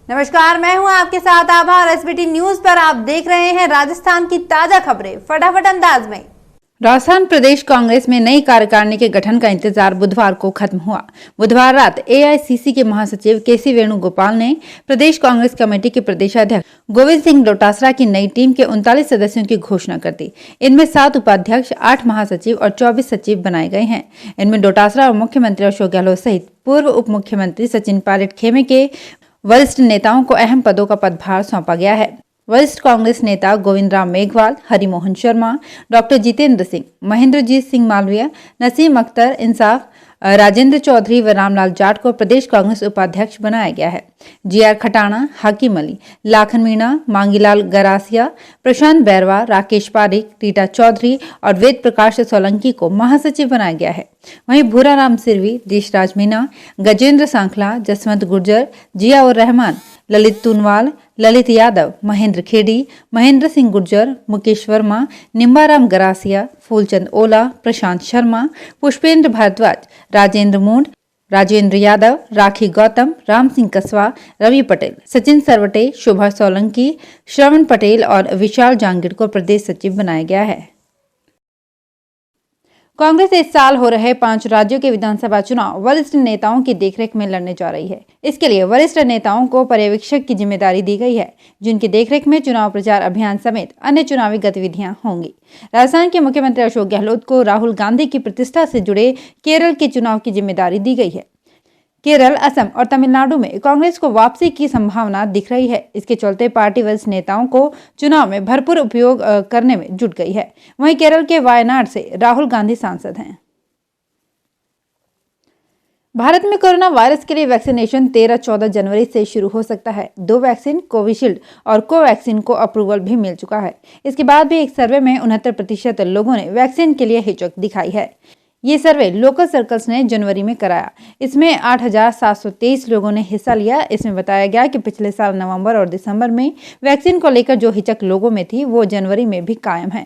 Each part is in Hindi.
नमस्कार, मैं हूं आपके साथ आभा और एसबीटी न्यूज पर आप देख रहे हैं राजस्थान की ताजा खबरें फटाफट अंदाज में। राजस्थान प्रदेश कांग्रेस में नई कार्यकारिणी के गठन का इंतजार बुधवार को खत्म हुआ। बुधवार रात एआईसीसी के महासचिव केसी वेणुगोपाल ने प्रदेश कांग्रेस कमेटी के प्रदेशाध्यक्ष गोविंद सिंह डोटासरा की नई टीम के 39 सदस्यों की घोषणा कर दी। इनमें 7 उपाध्यक्ष, 8 महासचिव और 24 सचिव बनाए गए हैं। इनमें डोटासरा और मुख्यमंत्री अशोक गहलोत सहित पूर्व उप मुख्यमंत्री सचिन पायलट खेमे के वरिष्ठ नेताओं को अहम पदों का पदभार सौंपा गया है। वरिष्ठ कांग्रेस नेता गोविंद राम मेघवाल, हरिमोहन शर्मा, डॉक्टर जितेंद्र सिंह, महेंद्रजीत सिंह मालवीय, नसीम अख्तर इंसाफ, राजेंद्र चौधरी व रामलाल जाट को प्रदेश कांग्रेस उपाध्यक्ष बनाया गया है। जीआर खटाना, हाकिम अली, लाखन मीणा, मांगीलाल गरासिया, प्रशांत बैरवा, राकेश पारिक, रीटा चौधरी और वेद प्रकाश सोलंकी को महासचिव बनाया गया है। वहीं भूराराम सिरवी, देशराज मीणा, गजेंद्र सांखला, जसवंत गुर्जर, जिया उर रहमान, ललित तुनवाल, ललित यादव, महेंद्र खेड़ी, महेंद्र सिंह गुर्जर, मुकेश वर्मा, निम्बाराम गरासिया, फूलचंद ओला, प्रशांत शर्मा, पुष्पेंद्र भारद्वाज, राजेंद्र मूंड, राजेंद्र यादव, राखी गौतम, राम सिंह कसवा, रवि पटेल, सचिन सरवटे, शोभा सोलंकी, श्रवण पटेल और विशाल जांगीर को प्रदेश सचिव बनाया गया है। कांग्रेस इस साल हो रहे 5 राज्यों के विधानसभा चुनाव वरिष्ठ नेताओं की देखरेख में लड़ने जा रही है। इसके लिए वरिष्ठ नेताओं को पर्यवेक्षक की जिम्मेदारी दी गई है, जिनकी देखरेख में चुनाव प्रचार अभियान समेत अन्य चुनावी गतिविधियां होंगी। राजस्थान के मुख्यमंत्री अशोक गहलोत को राहुल गांधी की प्रतिष्ठा से जुड़े केरल के चुनाव की जिम्मेदारी दी गई है। केरल, असम और तमिलनाडु में कांग्रेस को वापसी की संभावना दिख रही है। इसके चलते पार्टी वरिष्ठ नेताओं को चुनाव में भरपूर उपयोग करने में जुट गई है। वहीं केरल के वायनाड से राहुल गांधी सांसद हैं। भारत में कोरोना वायरस के लिए वैक्सीनेशन 13-14 जनवरी से शुरू हो सकता है। 2 वैक्सीन कोविशील्ड और कोवैक्सीन को अप्रूवल भी मिल चुका है। इसके बाद भी एक सर्वे में 69% लोगों ने वैक्सीन के लिए हिचक दिखाई है। ये सर्वे लोकल सर्कल्स ने जनवरी में कराया। इसमें 8,723 लोगों ने हिस्सा लिया। इसमें बताया गया कि पिछले साल नवंबर और दिसंबर में वैक्सीन को लेकर जो हिचक लोगों में थी वो जनवरी में भी कायम है।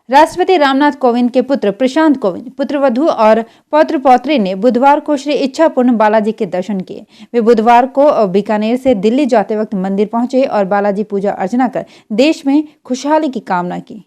राष्ट्रपति रामनाथ कोविंद के पुत्र प्रशांत कोविंद, पुत्रवधू और पौत्र पौत्री ने बुधवार को श्री इच्छापुरम बालाजी के दर्शन किए। वे बुधवार को बीकानेर से दिल्ली जाते वक्त मंदिर पहुंचे और बालाजी पूजा अर्चना कर देश में खुशहाली की कामना की।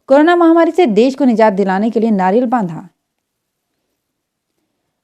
कोरोना महामारी से देश को निजात दिलाने के लिए नारियल बांधा।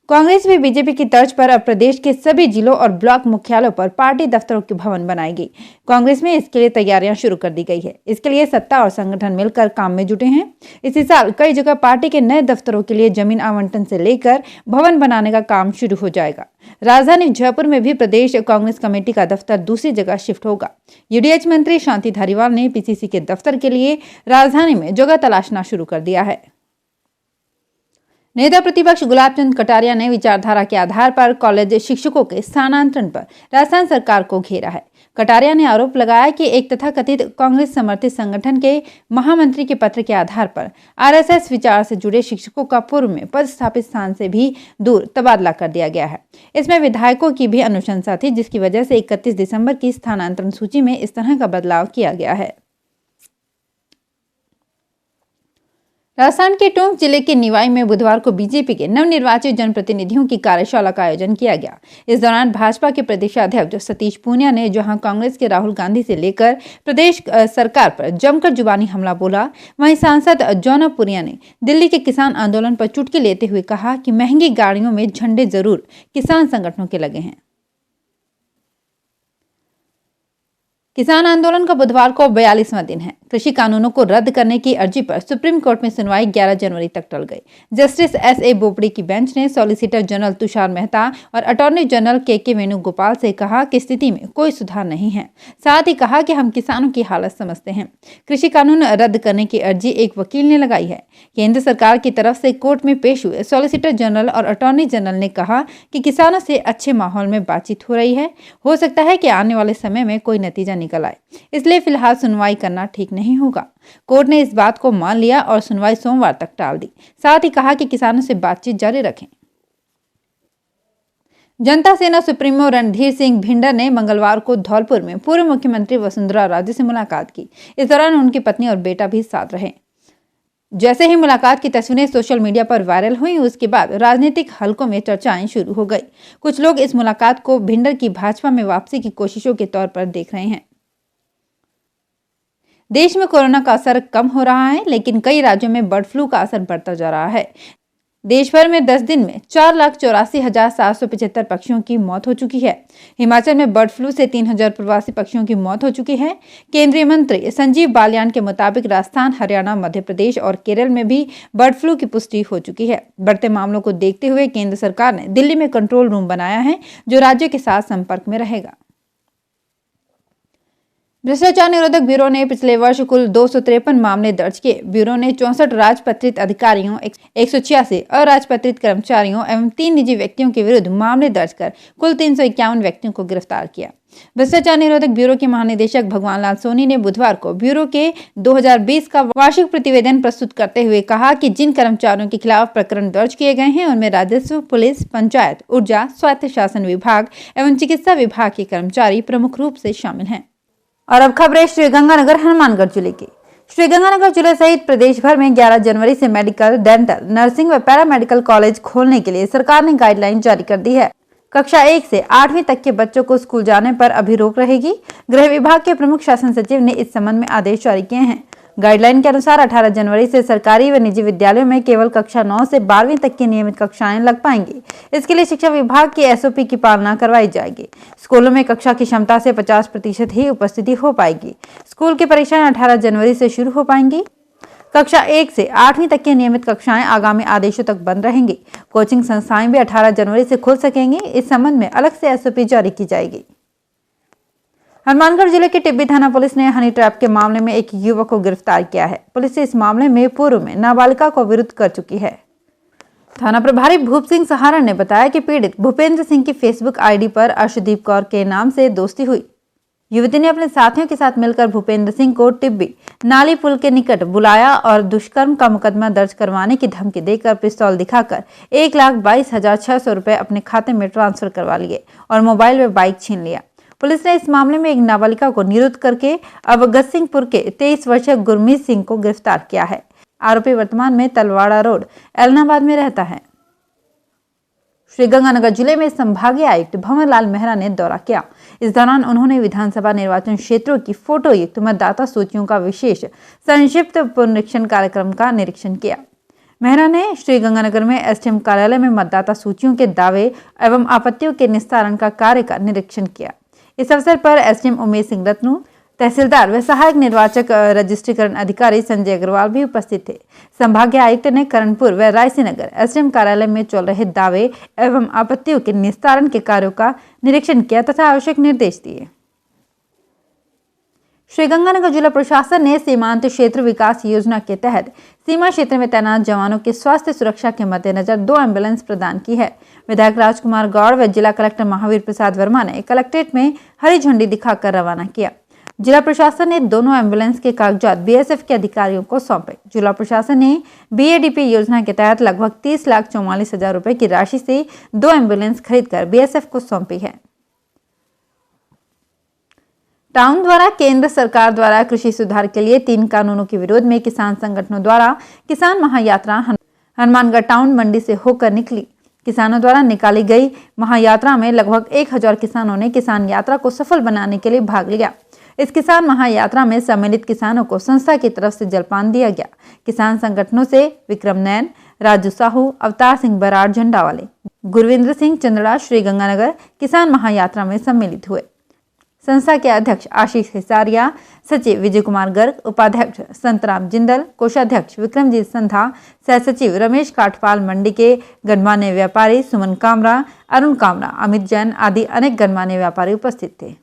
कांग्रेस भी बीजेपी की तर्ज पर अब प्रदेश के सभी जिलों और ब्लॉक मुख्यालयों पर पार्टी दफ्तरों के भवन बनाएगी। कांग्रेस में इसके लिए तैयारियां शुरू कर दी गई है। इसके लिए सत्ता और संगठन मिलकर काम में जुटे हैं। इसी साल कई जगह पार्टी के नए दफ्तरों के लिए जमीन आवंटन से लेकर भवन बनाने का काम शुरू हो जाएगा। राजधानी जयपुर में भी प्रदेश कांग्रेस कमेटी का दफ्तर दूसरी जगह शिफ्ट होगा। यूडीएच मंत्री शांति धारीवाल ने पीसीसी के दफ्तर के लिए राजधानी में जगह तलाशना शुरू कर दिया है। नेता प्रतिपक्ष गुलाब चंद कटारिया ने विचारधारा के आधार पर कॉलेज शिक्षकों के स्थानांतरण पर राजस्थान सरकार को घेरा है। कटारिया ने आरोप लगाया कि एक तथाकथित कांग्रेस समर्थित संगठन के महामंत्री के पत्र के आधार पर आरएसएस विचार से जुड़े शिक्षकों का पूर्व में पदस्थापित स्थान से भी दूर तबादला कर दिया गया है। इसमें विधायकों की भी अनुशंसा थी, जिसकी वजह से 31 दिसंबर की स्थानांतरण सूची में इस तरह का बदलाव किया गया है। राजस्थान के टोंक जिले के निवाई में बुधवार को बीजेपी के नवनिर्वाचित जनप्रतिनिधियों की कार्यशाला का आयोजन किया गया। इस दौरान भाजपा के प्रदेशाध्यक्ष सतीश पूनिया ने जहां कांग्रेस के राहुल गांधी से लेकर प्रदेश सरकार पर जमकर जुबानी हमला बोला, वहीं सांसद जौनपुरिया ने दिल्ली के किसान आंदोलन पर चुटकी लेते हुए कहा कि महंगी गाड़ियों में झंडे जरूर किसान संगठनों के लगे हैं। किसान आंदोलन का बुधवार को 42वां दिन है। कृषि कानूनों को रद्द करने की अर्जी पर सुप्रीम कोर्ट में सुनवाई 11 जनवरी तक टल गई। जस्टिस एस.ए. बोबड़े की बेंच ने सॉलिसिटर जनरल तुषार मेहता और अटॉर्नी जनरल के वेणुगोपाल से कहा कि स्थिति में कोई सुधार नहीं है। साथ ही कहा कि हम किसानों की हालत समझते हैं। कृषि कानून रद्द करने की अर्जी एक वकील ने लगाई है। केंद्र सरकार की तरफ से कोर्ट में पेश हुए सॉलिसिटर जनरल और अटॉर्नी जनरल ने कहा कि किसानों से अच्छे माहौल में बातचीत हो रही है। हो सकता है कि आने वाले समय में कोई नतीजा निकल आए, इसलिए फिलहाल सुनवाई करना ठीक नहीं होगा। कोर्ट ने इस बात को मान लिया और सुनवाई सोमवार तक टाल दी। साथ ही कहा कि किसानों से बातचीत जारी रखें। जनता सेना सुप्रीमो रणधीर सिंह भिंडर ने मंगलवार को धौलपुर में पूर्व मुख्यमंत्री वसुंधरा राजे से मुलाकात की। इस दौरान उनकी पत्नी और बेटा भी साथ रहे। जैसे ही मुलाकात की तस्वीरें सोशल मीडिया पर वायरल हुई, उसके बाद राजनीतिक हलकों में चर्चाएं शुरू हो गई। कुछ लोग इस मुलाकात को भिंडर की भाजपा में वापसी की कोशिशों के तौर पर देख रहे हैं। देश में कोरोना का असर कम हो रहा है, लेकिन कई राज्यों में बर्ड फ्लू का असर बढ़ता जा रहा है। देश भर में 10 दिन में 4,84,775 पक्षियों की मौत हो चुकी है। हिमाचल में बर्ड फ्लू से 3,000 प्रवासी पक्षियों की मौत हो चुकी है। केंद्रीय मंत्री संजीव बालियान के मुताबिक राजस्थान, हरियाणा, मध्य प्रदेश और केरल में भी बर्ड फ्लू की पुष्टि हो चुकी है। बढ़ते मामलों को देखते हुए केंद्र सरकार ने दिल्ली में कंट्रोल रूम बनाया है, जो राज्यों के साथ संपर्क में रहेगा। भ्रष्टाचार निरोधक ब्यूरो ने पिछले वर्ष कुल 253 मामले दर्ज किए। ब्यूरो ने 64 राजपत्रित अधिकारियों, 186 अराजपत्रित कर्मचारियों एवं 3 निजी व्यक्तियों के विरुद्ध मामले दर्ज कर कुल 351 व्यक्तियों को गिरफ्तार किया। भ्रष्टाचार निरोधक ब्यूरो के महानिदेशक भगवान लाल सोनी ने बुधवार को ब्यूरो के 2020 का वार्षिक प्रतिवेदन प्रस्तुत करते हुए कहा कि जिन कर्मचारियों के खिलाफ प्रकरण दर्ज किए गए हैं, उनमें राजस्व, पुलिस, पंचायत, ऊर्जा, स्वायत्त शासन विभाग एवं चिकित्सा विभाग के कर्मचारी प्रमुख रूप से शामिल हैं। और अब खबरें श्रीगंगानगर हनुमानगढ़ जिले की। श्रीगंगानगर जिले सहित प्रदेश भर में 11 जनवरी से मेडिकल, डेंटल, नर्सिंग व पैरामेडिकल कॉलेज खोलने के लिए सरकार ने गाइडलाइन जारी कर दी है। कक्षा 1 से 8वीं तक के बच्चों को स्कूल जाने पर अभी रोक रहेगी। गृह विभाग के प्रमुख शासन सचिव ने इस संबंध में आदेश जारी किए हैं। गाइडलाइन के अनुसार 18 जनवरी से सरकारी व निजी विद्यालयों में केवल कक्षा 9 से 12वीं तक की नियमित कक्षाएं लग पाएंगी। इसके लिए शिक्षा विभाग की एसओपी की पालना करवाई जाएगी। स्कूलों में कक्षा की क्षमता से 50% ही उपस्थिति हो पाएगी। स्कूल की परीक्षाएं 18 जनवरी से शुरू हो पाएंगी। कक्षा 1 से 8वीं तक की नियमित कक्षाएं आगामी आदेशों तक बंद रहेंगी। कोचिंग संस्थाएं भी 18 जनवरी से खुल सकेंगी। इस संबंध में अलग से एसओपी जारी की जाएगी। हनुमानगढ़ जिले के टिब्बी थाना पुलिस ने हनी ट्रैप के मामले में एक युवक को गिरफ्तार किया है। पुलिस इस मामले में पूर्व में नाबालिका को विरुद्ध कर चुकी है। थाना प्रभारी भूप सिंह सहारण ने बताया कि पीड़ित भूपेंद्र सिंह की फेसबुक आईडी पर अर्शदीप कौर के नाम से दोस्ती हुई। युवती ने अपने साथियों के साथ मिलकर भूपेंद्र सिंह को टिब्बी नाली पुल के निकट बुलाया और दुष्कर्म का मुकदमा दर्ज करवाने की धमकी देकर पिस्तौल दिखाकर 1,22,600 रुपए अपने खाते में ट्रांसफर करवा लिए और मोबाइल व बाइक छीन लिया। पुलिस ने इस मामले में एक नाबालिका को निरुद्ध करके अब गतसिंहपुर के 23 वर्षीय गुरमीत सिंह को गिरफ्तार किया है। आरोपी वर्तमान में तलवाड़ा रोड, एलनाबाद में रहता है। श्रीगंगानगर जिले में संभागीय आयुक्त भंवर लाल मेहरा ने दौरा किया। इस दौरान उन्होंने विधानसभा निर्वाचन क्षेत्रों की फोटो युक्त मतदाता सूचियों का विशेष संक्षिप्त पुनरीक्षण कार्यक्रम का निरीक्षण किया। मेहरा ने श्रीगंगानगर में एसडीएम कार्यालय में मतदाता सूचियों के दावे एवं आपत्तियों के निस्तारण का कार्य का निरीक्षण किया। इस अवसर पर एसडीएम उमेश सिंह रत्नू, तहसीलदार व सहायक निर्वाचक रजिस्ट्रीकरण अधिकारी संजय अग्रवाल भी उपस्थित थे। संभागीय आयुक्त ने करणपुर व रायसीनगर एसडीएम कार्यालय में चल रहे दावे एवं आपत्तियों के निस्तारण के कार्यों का निरीक्षण किया तथा आवश्यक निर्देश दिए। श्रीगंगानगर जिला प्रशासन ने सीमांत क्षेत्र विकास योजना के तहत सीमा क्षेत्र में तैनात जवानों की स्वास्थ्य सुरक्षा के मद्देनजर 2 एम्बुलेंस प्रदान की है। विधायक राजकुमार गौड़ व जिला कलेक्टर महावीर प्रसाद वर्मा ने कलेक्ट्रेट में हरी झंडी दिखाकर रवाना किया। जिला प्रशासन ने दोनों एम्बुलेंस के कागजात बीएसएफ के अधिकारियों को सौंपे। जिला प्रशासन ने बीएडीपी योजना के तहत लगभग 30,44,000 रुपए की राशि से 2 एम्बुलेंस खरीदकर बीएसएफ को सौंपी है। टाउन द्वारा केंद्र सरकार द्वारा कृषि सुधार के लिए 3 कानूनों के विरोध में किसान संगठनों द्वारा किसान महायात्रा हनुमानगढ़ टाउन मंडी से होकर निकली। किसानों द्वारा निकाली गई महायात्रा में लगभग 1,000 किसानों ने किसान यात्रा को सफल बनाने के लिए भाग लिया। इस किसान महायात्रा में सम्मिलित किसानों को संस्था की तरफ से जलपान दिया गया। किसान संगठनों से विक्रम नैन, राजू साहू, अवतार सिंह बराड़ झंडावाले, गुरविंद्र सिंह चंद्रा श्रीगंगानगर किसान महायात्रा में सम्मिलित हुए। संस्था के अध्यक्ष आशीष हिसारिया, सचिव विजय कुमार गर्ग, उपाध्यक्ष संतराम जिंदल, कोषाध्यक्ष विक्रमजीत संधा, सह सचिव रमेश काठपाल, मंडी के गणमान्य व्यापारी सुमन कामरा, अरुण कामरा, अमित जैन आदि अनेक गणमान्य व्यापारी उपस्थित थे।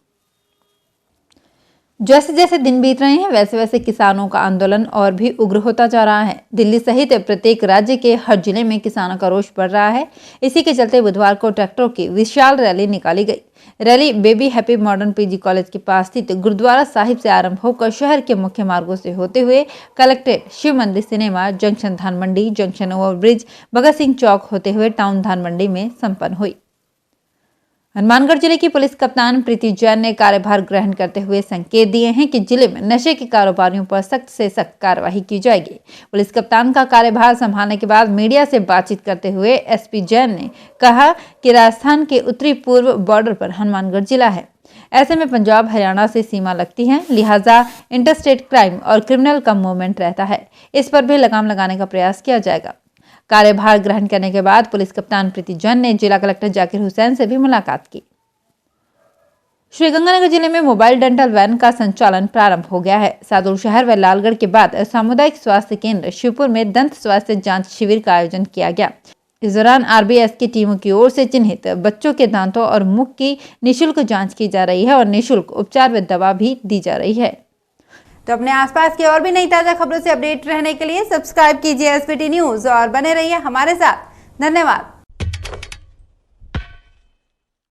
जैसे जैसे दिन बीत रहे हैं वैसे वैसे किसानों का आंदोलन और भी उग्र होता जा रहा है। दिल्ली सहित प्रत्येक राज्य के हर जिले में किसानों का रोष बढ़ रहा है। इसी के चलते बुधवार को ट्रैक्टरों की विशाल रैली निकाली गई। Rally baby happy modern PG college के पास स्थित गुरुद्वारा साहिब से आरंभ होकर शहर के मुख्य मार्गों से होते हुए कलेक्ट्रेट, शिव मंदिर सिनेमा जंक्शन, धान मंडी जंक्शन, ओवरब्रिज, भगत सिंह चौक होते हुए टाउन धान मंडी में संपन्न हुई। हनुमानगढ़ जिले की पुलिस कप्तान प्रीति जैन ने कार्यभार ग्रहण करते हुए संकेत दिए हैं कि जिले में नशे के कारोबारियों पर सख्त से सख्त कार्रवाई की जाएगी। पुलिस कप्तान का कार्यभार संभालने के बाद मीडिया से बातचीत करते हुए एसपी जैन ने कहा कि राजस्थान के उत्तरी पूर्व बॉर्डर पर हनुमानगढ़ जिला है। ऐसे में पंजाब हरियाणा से सीमा लगती है, लिहाजा इंटरस्टेट क्राइम और क्रिमिनल का मूवमेंट रहता है। इस पर भी लगाम लगाने का प्रयास किया जाएगा। कार्यभार ग्रहण करने के बाद पुलिस कप्तान प्रीति जैन ने जिला कलेक्टर जाकिर हुसैन से भी मुलाकात की। श्रीगंगानगर जिले में मोबाइल डेंटल वैन का संचालन प्रारंभ हो गया है। सादुल शहर व लालगढ़ के बाद सामुदायिक स्वास्थ्य केंद्र शिवपुर में दंत स्वास्थ्य जांच शिविर का आयोजन किया गया। इस दौरान आरबीएस की टीमों की ओर से चिन्हित बच्चों के दांतों और मुख की निःशुल्क जांच की जा रही है और निःशुल्क उपचार व दवा भी दी जा रही है। तो अपने आसपास की और भी नई ताजा खबरों से अपडेट रहने के लिए सब्सक्राइब कीजिए एसबीटी न्यूज और बने रहिए हमारे साथ। धन्यवाद।